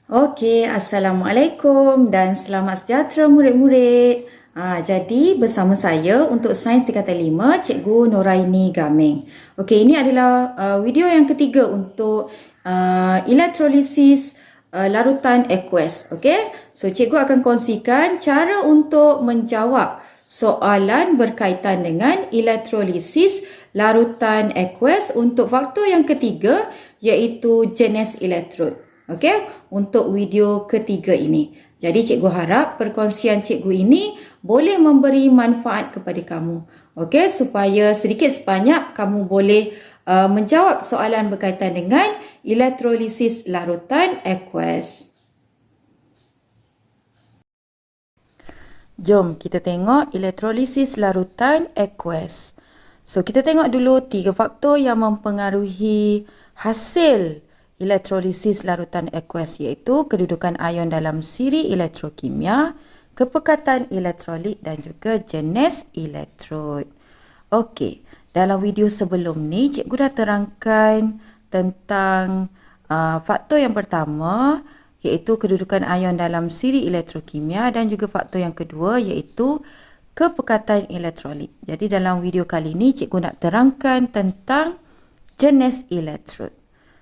Okey, Assalamualaikum dan selamat sejahtera murid-murid. Jadi bersama saya untuk Sains Tingkatan 5, Cikgu Noraini Gaming. Okey, ini adalah video yang ketiga untuk elektrolisis larutan aqueous. Okey, so cikgu akan kongsikan cara untuk menjawab soalan berkaitan dengan elektrolisis larutan aqueous untuk faktor yang ketiga iaitu jenis elektrod. Okey, untuk video ketiga ini. Jadi cikgu harap perkongsian cikgu ini boleh memberi manfaat kepada kamu. Okey, supaya sedikit sebanyak kamu boleh menjawab soalan berkaitan dengan elektrolisis larutan aqueous. Jom kita tengok elektrolisis larutan aqueous. So kita tengok dulu 3 faktor yang mempengaruhi hasil elektrolisis larutan aqueous, iaitu kedudukan ion dalam siri elektrokimia, kepekatan elektrolit dan juga jenis elektrod. Okey, dalam video sebelum ni cikgu dah terangkan tentang faktor yang pertama iaitu kedudukan ion dalam siri elektrokimia dan juga faktor yang kedua iaitu kepekatan elektrolit. Jadi dalam video kali ini cikgu nak terangkan tentang jenis elektrod.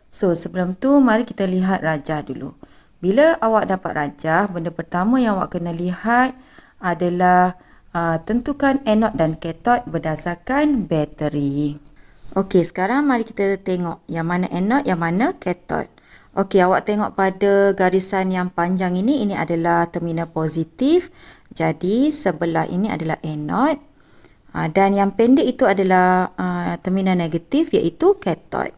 So, sebelum tu mari kita lihat rajah dulu. Bila awak dapat rajah, benda pertama yang awak kena lihat adalah tentukan anod dan katod berdasarkan bateri. Okey, sekarang mari kita tengok yang mana anod, yang mana katod. Okey, awak tengok pada garisan yang panjang ini adalah terminal positif. Jadi, sebelah ini adalah anod. Dan yang pendek itu adalah terminal negatif iaitu katod.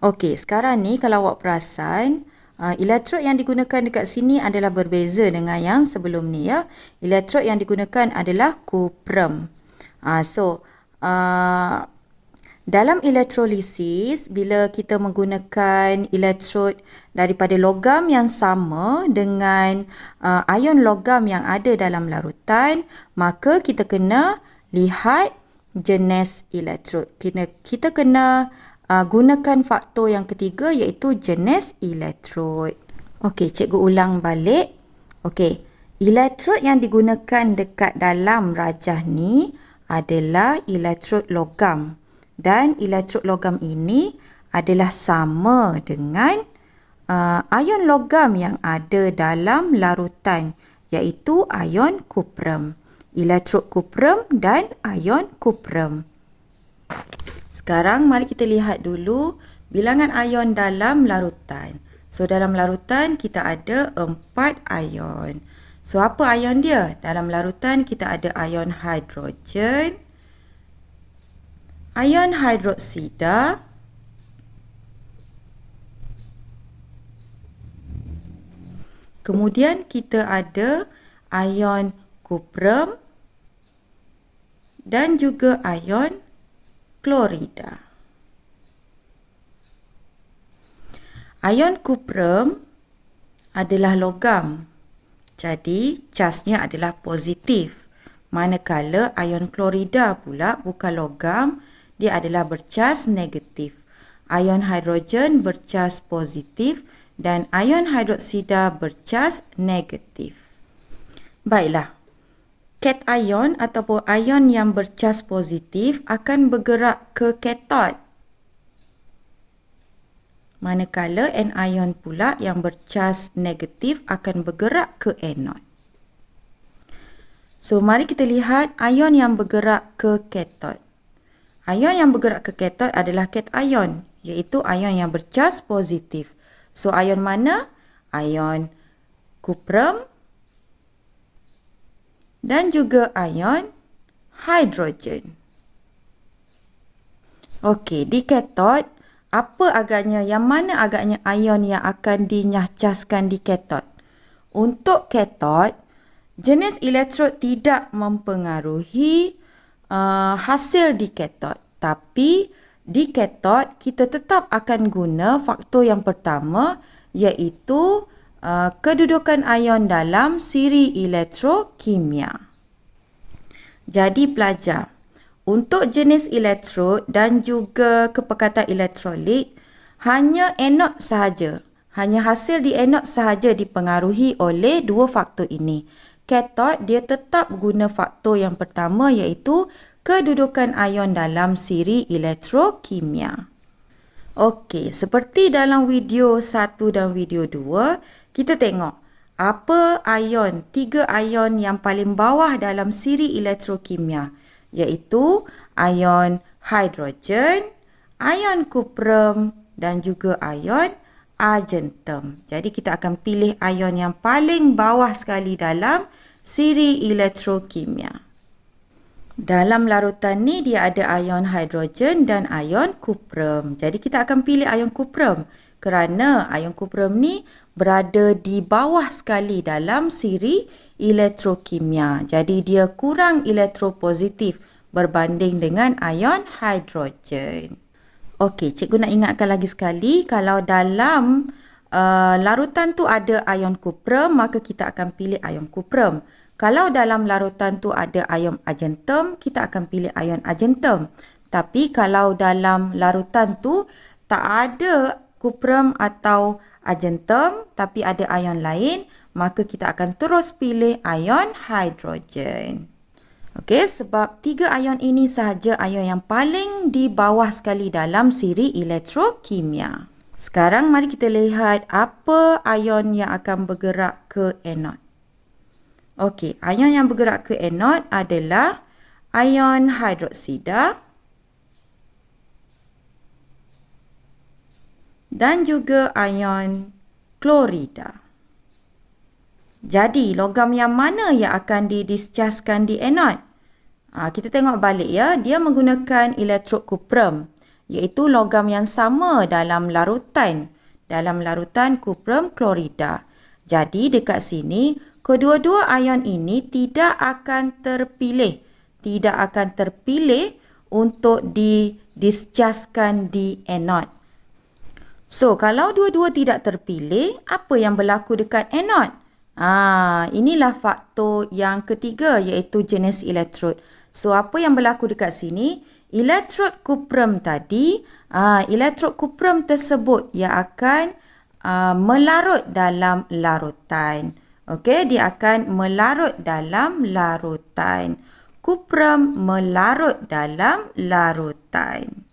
Okey, sekarang ni kalau awak perasan, elektrod yang digunakan dekat sini adalah berbeza dengan yang sebelum ni ya. Elektrod yang digunakan adalah kuprum. Dalam elektrolisis, bila kita menggunakan elektrod daripada logam yang sama dengan ion logam yang ada dalam larutan, maka kita kena lihat jenis elektrod. Kita kena gunakan faktor yang ketiga iaitu jenis elektrod. Okey, cikgu ulang balik. Okey, elektrod yang digunakan dekat dalam rajah ni adalah elektrod logam. Dan elektrod logam ini adalah sama dengan ion logam yang ada dalam larutan iaitu ion kuprum. Elektrod kuprum dan ion kuprum. Sekarang mari kita lihat dulu bilangan ion dalam larutan. So dalam larutan kita ada 4 ion. So apa ion dia? Dalam larutan kita ada ion hidrogen, ion hidroksida, kemudian kita ada ion kuprum dan juga ion klorida. Ion kuprum adalah logam. Jadi, charge-nya adalah positif. Manakala ion klorida pula bukan logam, dia adalah bercas negatif. Ion hidrogen bercas positif dan ion hidroksida bercas negatif. Baiklah. Cation ataupun ion yang bercas positif akan bergerak ke katod. Manakala anion pula yang bercas negatif akan bergerak ke anod. So, mari kita lihat ion yang bergerak ke katod. Ion yang bergerak ke katod adalah cation, iaitu ion yang bercas positif. So, ion mana? Ion kuprum dan juga ion hidrogen. Okey, di katod, apa agaknya, yang mana agaknya ion yang akan dinyahcaskan di katod? Untuk katod, jenis elektrod tidak mempengaruhi hasil di katod. Tapi, di katod, kita tetap akan guna faktor yang pertama, iaitu kedudukan ion dalam siri elektrokimia. Jadi pelajar, untuk jenis elektrod dan juga kepekatan elektrolit, hanya anod sahaja. Hanya hasil di anod sahaja dipengaruhi oleh dua faktor ini. Katod dia tetap guna faktor yang pertama iaitu kedudukan ion dalam siri elektrokimia. Okey, seperti dalam video 1 dan video 2, kita tengok apa ion, 3 ion yang paling bawah dalam siri elektrokimia iaitu ion hidrogen, ion kuprum dan juga ion argentum. Jadi kita akan pilih ion yang paling bawah sekali dalam siri elektrokimia. Dalam larutan ni dia ada ion hidrogen dan ion kuprum. Jadi kita akan pilih ion kuprum kerana ion kuprum ni berada di bawah sekali dalam siri elektrokimia. Jadi dia kurang elektropositif berbanding dengan ion hidrogen. Okey, cikgu nak ingatkan lagi sekali, kalau dalam larutan tu ada ion kuprum, maka kita akan pilih ion kuprum. Kalau dalam larutan tu ada ion argentum, kita akan pilih ion argentum. Tapi kalau dalam larutan tu tak ada kuprum atau argentum, tapi ada ion lain, maka kita akan terus pilih ion hidrogen. Okey, sebab 3 ion ini sahaja ion yang paling di bawah sekali dalam siri elektrokimia. Sekarang mari kita lihat apa ion yang akan bergerak ke anod. Okey, ion yang bergerak ke anod adalah ion hidroksida dan juga ion klorida. Jadi, logam yang mana yang akan didischargekan di anod? Kita tengok balik ya, dia menggunakan elektrod kuprum, iaitu logam yang sama dalam larutan kuprum klorida. Jadi, dekat sini, kedua-dua ion ini tidak akan terpilih untuk didischargekan di anod. So, kalau dua-dua tidak terpilih, apa yang berlaku dekat anod? Inilah faktor yang ketiga iaitu jenis elektrod. So, apa yang berlaku dekat sini? Elektrod kuprum tadi, elektrod kuprum tersebut yang akan melarut dalam larutan. Okey, dia akan melarut dalam larutan. Kuprum melarut dalam larutan.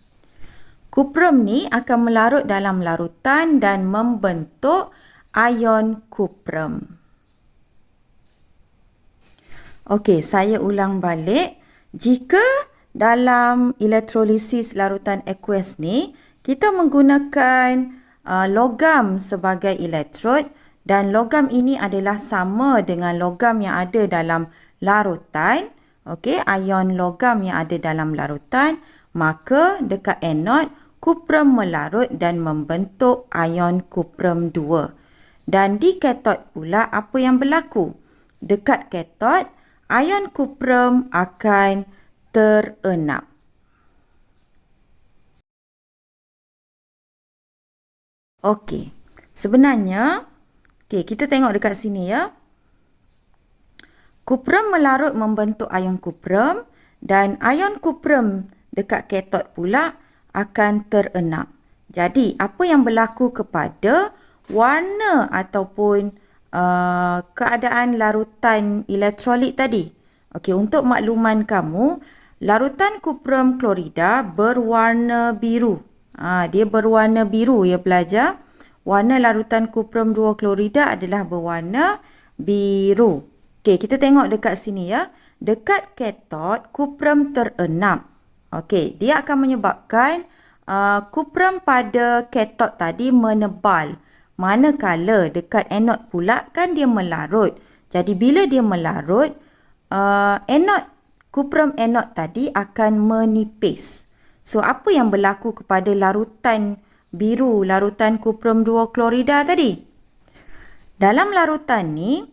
Kuprum ni akan melarut dalam larutan dan membentuk ion kuprum. Okey, saya ulang balik. Jika dalam elektrolisis larutan aqueous ni, kita menggunakan logam sebagai elektrod dan logam ini adalah sama dengan logam yang ada dalam larutan. Okey, ion logam yang ada dalam larutan, maka dekat anod, kuprum melarut dan membentuk ion kuprum 2. Dan di katod pula apa yang berlaku? Dekat katod, ion kuprum akan terenap. Okey, sebenarnya, kita tengok dekat sini ya. Kuprum melarut membentuk ion kuprum dan ion kuprum dekat katod pula akan terenap. Jadi, apa yang berlaku kepada warna ataupun keadaan larutan elektrolit tadi? Okey, untuk makluman kamu, larutan kuprum klorida berwarna biru. Dia berwarna biru ya pelajar. Warna larutan kuprum 2 klorida adalah berwarna biru. Okey, kita tengok dekat sini ya. Dekat katod, kuprum terenap. Okey, dia akan menyebabkan kuprum pada katod tadi menebal. Manakala dekat anod pula kan dia melarut. Jadi bila dia melarut, kuprum anod tadi akan menipis. So apa yang berlaku kepada larutan biru, larutan kuprum 2 klorida tadi? Dalam larutan ni,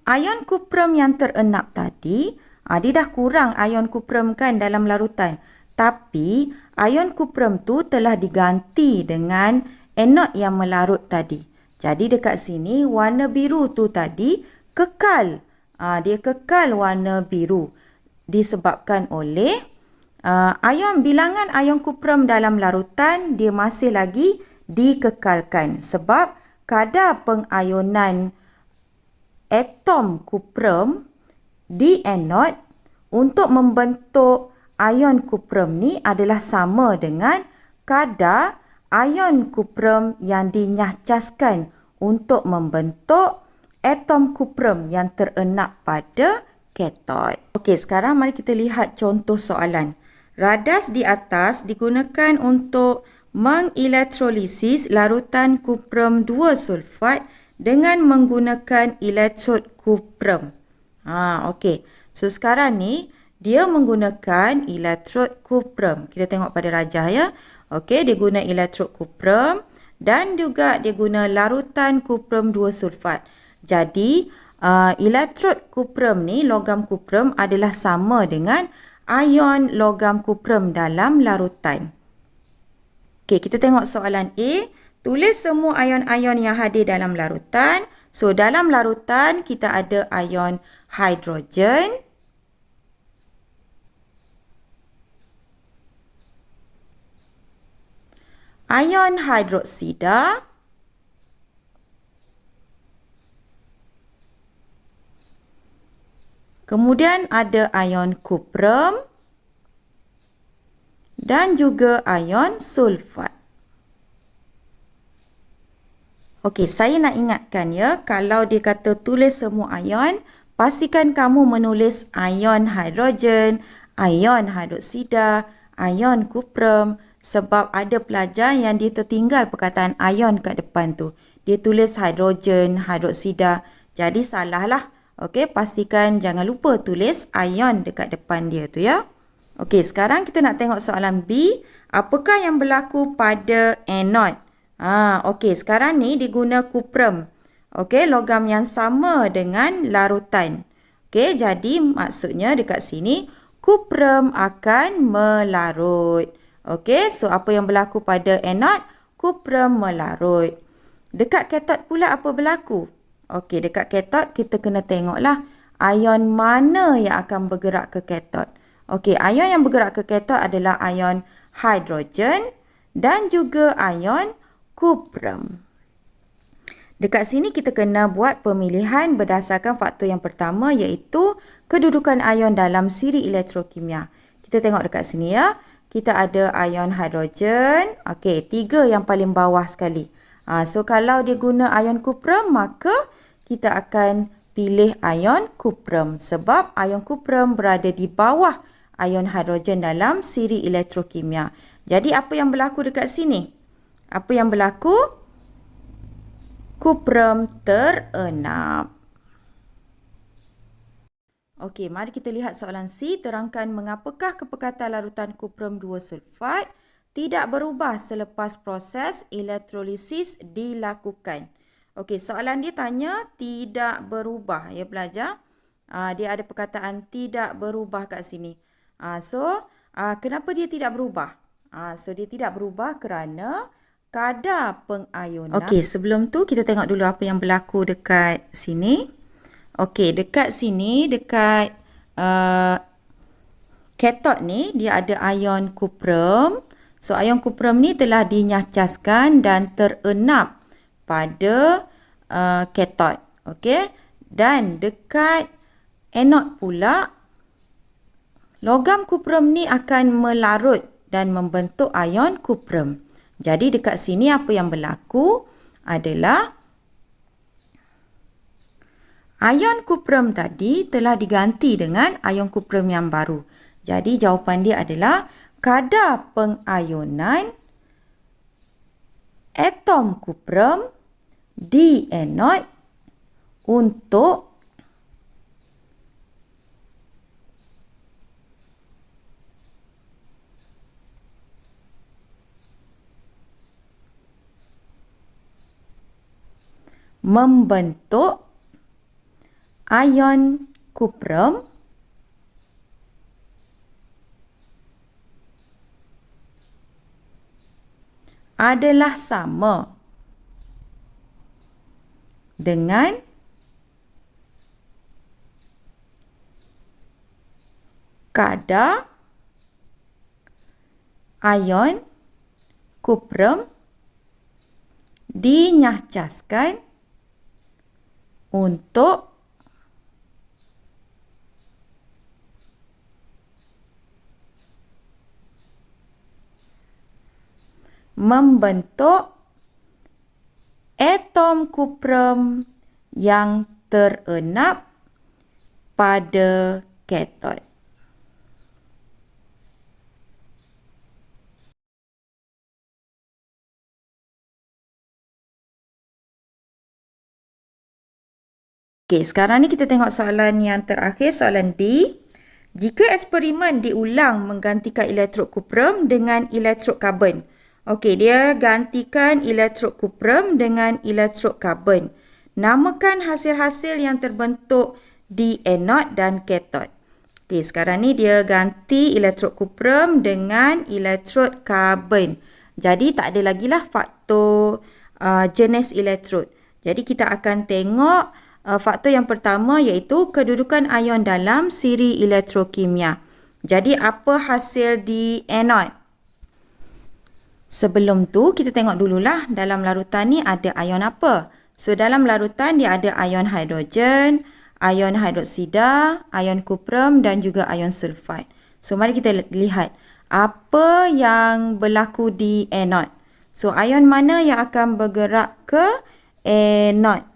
ion kuprum yang terenap tadi, dia dah kurang ion kuprum kan dalam larutan. Tapi ion kuprum tu telah diganti dengan anod yang melarut tadi. Jadi dekat sini warna biru tu tadi kekal. Dia kekal warna biru disebabkan oleh bilangan ion kuprum dalam larutan dia masih lagi dikekalkan sebab kadar pengayunan atom kuprum di anod untuk membentuk ion kuprum ni adalah sama dengan kadar ion kuprum yang dinyahcaskan untuk membentuk atom kuprum yang terenap pada katod. Okey, sekarang mari kita lihat contoh soalan. Radas di atas digunakan untuk mengelektrolisis larutan kuprum 2 sulfat dengan menggunakan elektrod kuprum. Okey. So sekarang ni dia menggunakan elektrod kuprum. Kita tengok pada rajah ya. Okey, dia guna elektrod kuprum dan juga dia guna larutan kuprum 2 sulfat. Jadi, elektrod kuprum ni, logam kuprum adalah sama dengan ion logam kuprum dalam larutan. Okey, kita tengok soalan A. Tulis semua ion-ion yang hadir dalam larutan. So, dalam larutan kita ada ion hidrogen, ion hidroksida, kemudian ada ion kuprum dan juga ion sulfat. Okey, saya nak ingatkan ya, kalau dia kata tulis semua ion, pastikan kamu menulis ion hidrogen, ion hidroksida, ion kuprum sebab ada pelajar yang dia tertinggal perkataan ion kat depan tu. Dia tulis hidrogen, hidroksida. Jadi salah lah. Okey, pastikan jangan lupa tulis ion dekat depan dia tu ya. Okey, sekarang kita nak tengok soalan B. Apakah yang berlaku pada anod? Okey, sekarang ni diguna kuprum. Okey, logam yang sama dengan larutan. Okey, jadi maksudnya dekat sini kuprum akan melarut. Okey, so apa yang berlaku pada anod? Kuprum melarut. Dekat katod pula apa berlaku? Okey, dekat katod kita kena tengoklah ion mana yang akan bergerak ke katod. Okey, ion yang bergerak ke katod adalah ion hidrogen dan juga ion kuprum. Dekat sini kita kena buat pemilihan berdasarkan faktor yang pertama iaitu kedudukan ion dalam siri elektrokimia. Kita tengok dekat sini ya. Kita ada ion hidrogen. Okey, 3 yang paling bawah sekali. So kalau dia guna ion kuprum maka kita akan pilih ion kuprum sebab ion kuprum berada di bawah ion hidrogen dalam siri elektrokimia. Jadi apa yang berlaku dekat sini? Apa yang berlaku? Kuprum terenap. Okey, mari kita lihat soalan C. Terangkan mengapakah kepekatan larutan kuprum 2 sulfat tidak berubah selepas proses elektrolisis dilakukan. Okey, soalan dia tanya tidak berubah ya pelajar. Dia ada perkataan tidak berubah kat sini. Kenapa dia tidak berubah? So dia tidak berubah kerana kadar pengayunan. Okey, sebelum tu kita tengok dulu apa yang berlaku dekat sini. Okey, dekat sini, dekat katod ni, dia ada ion kuprum. So, ion kuprum ni telah dinyahcaskan dan terenap pada katod. Okey, dan dekat anod pula, logam kuprum ni akan melarut dan membentuk ion kuprum. Jadi dekat sini apa yang berlaku adalah ion kuprum tadi telah diganti dengan ion kuprum yang baru. Jadi jawapan dia adalah kadar pengayunan atom kuprum di anod untuk membentuk ion kuprum adalah sama dengan kadar ion kuprum dinyahcaskan untuk membentuk atom kuprum yang terenap pada katod. Okey, sekarang ni kita tengok soalan yang terakhir, soalan D. Jika eksperimen diulang menggantikan elektrod kuprum dengan elektrod karbon. Okey, dia gantikan elektrod kuprum dengan elektrod karbon. Namakan hasil-hasil yang terbentuk di anod dan katod. Okey, sekarang ni dia ganti elektrod kuprum dengan elektrod karbon. Jadi tak ada lagi lah faktor jenis elektrod. Jadi kita akan tengok faktor yang pertama iaitu kedudukan ion dalam siri elektrokimia. Jadi apa hasil di anod? Sebelum tu kita tengok dululah dalam larutan ni ada ion apa. So dalam larutan dia ada ion hidrogen, ion hidroksida, ion kuprum dan juga ion sulfat. So mari kita lihat apa yang berlaku di anod. So ion mana yang akan bergerak ke anod?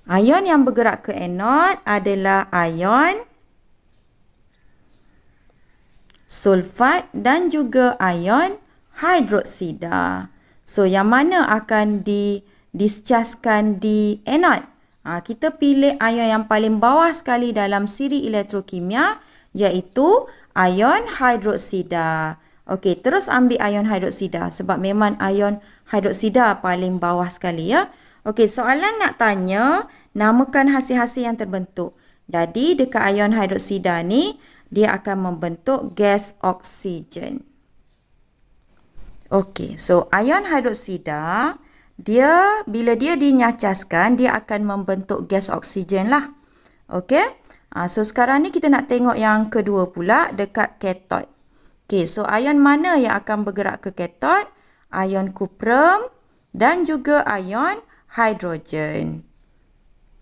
Ion yang bergerak ke anod adalah ion sulfat dan juga ion hidroksida. So, yang mana akan dischargekan di anod? Kita pilih ion yang paling bawah sekali dalam siri elektrokimia iaitu ion hidroksida. Okey, terus ambil ion hidroksida sebab memang ion hidroksida paling bawah sekali ya. Okey, soalan nak tanya, namakan hasil-hasil yang terbentuk. Jadi, dekat ion hidroksida ni, dia akan membentuk gas oksigen. Okey, so ion hidroksida, bila dia dinyahcaskan, dia akan membentuk gas oksigen lah. Okey, so sekarang ni kita nak tengok yang kedua pula dekat katod. Okey, so ion mana yang akan bergerak ke katod? Ion kuprum dan juga ion hidrogen.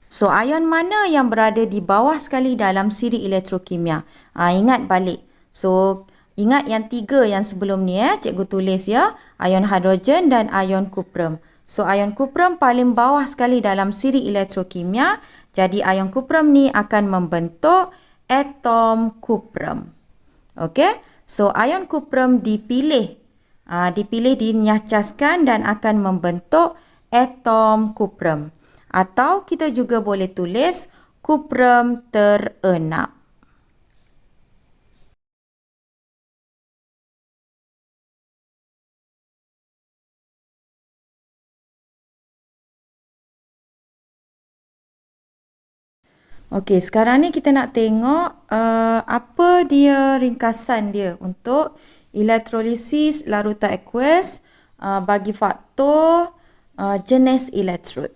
So, ion mana yang berada di bawah sekali dalam siri elektrokimia? Ingat balik. So, ingat yang tiga yang sebelum ni cikgu tulis ya. Ion hidrogen dan ion kuprum. So, ion kuprum paling bawah sekali dalam siri elektrokimia. Jadi, ion kuprum ni akan membentuk atom kuprum. Okey. So, ion kuprum dipilih. Dinyahcaskan dan akan membentuk atom kuprum. Atau kita juga boleh tulis kuprum terenap. Okey, sekarang ni kita nak tengok apa dia ringkasan dia untuk elektrolisis larutan aqueous bagi faktor jenis elektrod.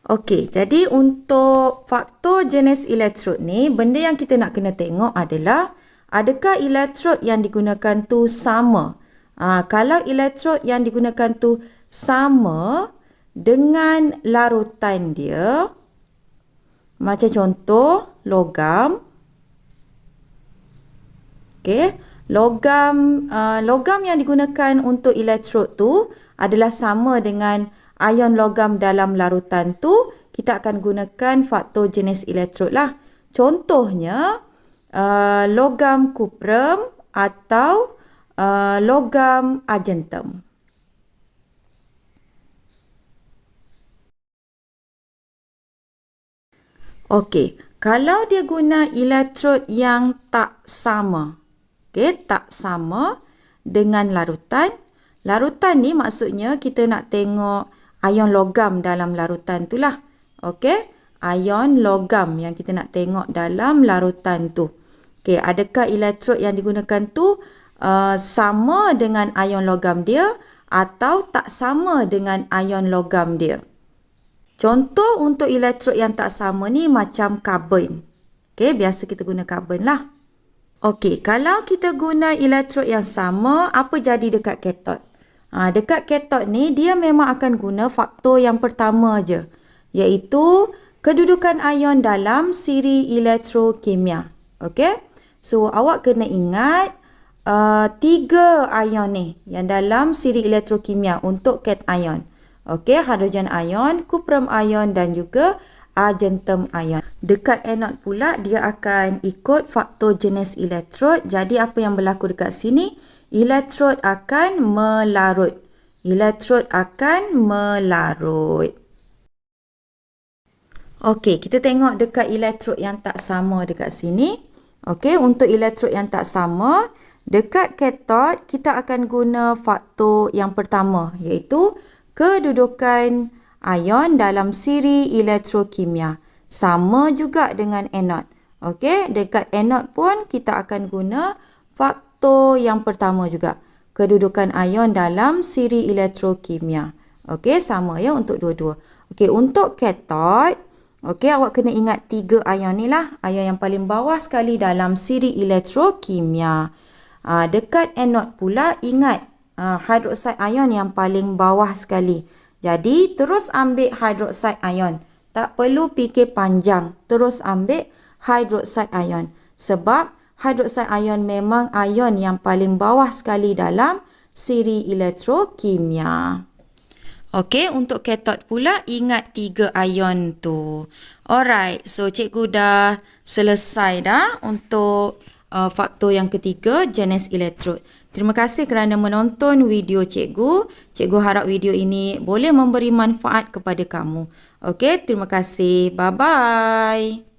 Okey, jadi untuk faktor jenis elektrod ni, benda yang kita nak kena tengok adalah adakah elektrod yang digunakan tu sama. Kalau elektrod yang digunakan tu sama dengan larutan dia, macam contoh logam. Okey, logam yang digunakan untuk elektrod tu adalah sama dengan ion logam dalam larutan tu, kita akan gunakan faktor jenis elektrod lah. Contohnya, logam kuprum atau logam argentum. Okey, kalau dia guna elektrod yang tak sama, tak sama dengan larutan. Larutan ni maksudnya kita nak tengok ion logam dalam larutan tu lah. Okey, ion logam yang kita nak tengok dalam larutan tu. Okey, adakah elektrod yang digunakan tu sama dengan ion logam dia atau tak sama dengan ion logam dia? Contoh untuk elektrod yang tak sama ni macam karbon. Okey, biasa kita guna karbon lah. Okey, kalau kita guna elektrod yang sama, apa jadi dekat katod? Dekat katod ni, dia memang akan guna faktor yang pertama je, iaitu kedudukan ion dalam siri elektrokimia. Okey, so awak kena ingat 3 ion ni yang dalam siri elektrokimia untuk cation. Okey, hidrogen ion, cuprum ion dan juga argentum ion. Dekat anode pula dia akan ikut faktor jenis elektrod. Jadi apa yang berlaku dekat sini? Elektrod akan melarut. Elektrod akan melarut. Okey, kita tengok dekat elektrod yang tak sama dekat sini. Okey, untuk elektrod yang tak sama, dekat katod kita akan guna faktor yang pertama, iaitu kedudukan ion dalam siri elektrokimia. Sama juga dengan anode. Okey, dekat anode pun kita akan guna faktor yang pertama juga. Kedudukan ion dalam siri elektrokimia. Okey, sama ya untuk dua-dua. Okey, untuk katod, okey, awak kena ingat 3 ion ni lah. Ion yang paling bawah sekali dalam siri elektrokimia. Dekat anode pula, ingat hydroxide ion yang paling bawah sekali. Jadi, terus ambil hydroxide ion. Tak perlu fikir panjang. Terus ambil hydroxide ion. Sebab hydroxide ion memang ion yang paling bawah sekali dalam siri elektrokimia. Okey, untuk katod pula ingat 3 ion tu. Alright, so cikgu dah selesai dah untuk faktor yang ketiga, jenis elektrod. Terima kasih kerana menonton video cikgu. Cikgu harap video ini boleh memberi manfaat kepada kamu. Okey, terima kasih. Bye-bye.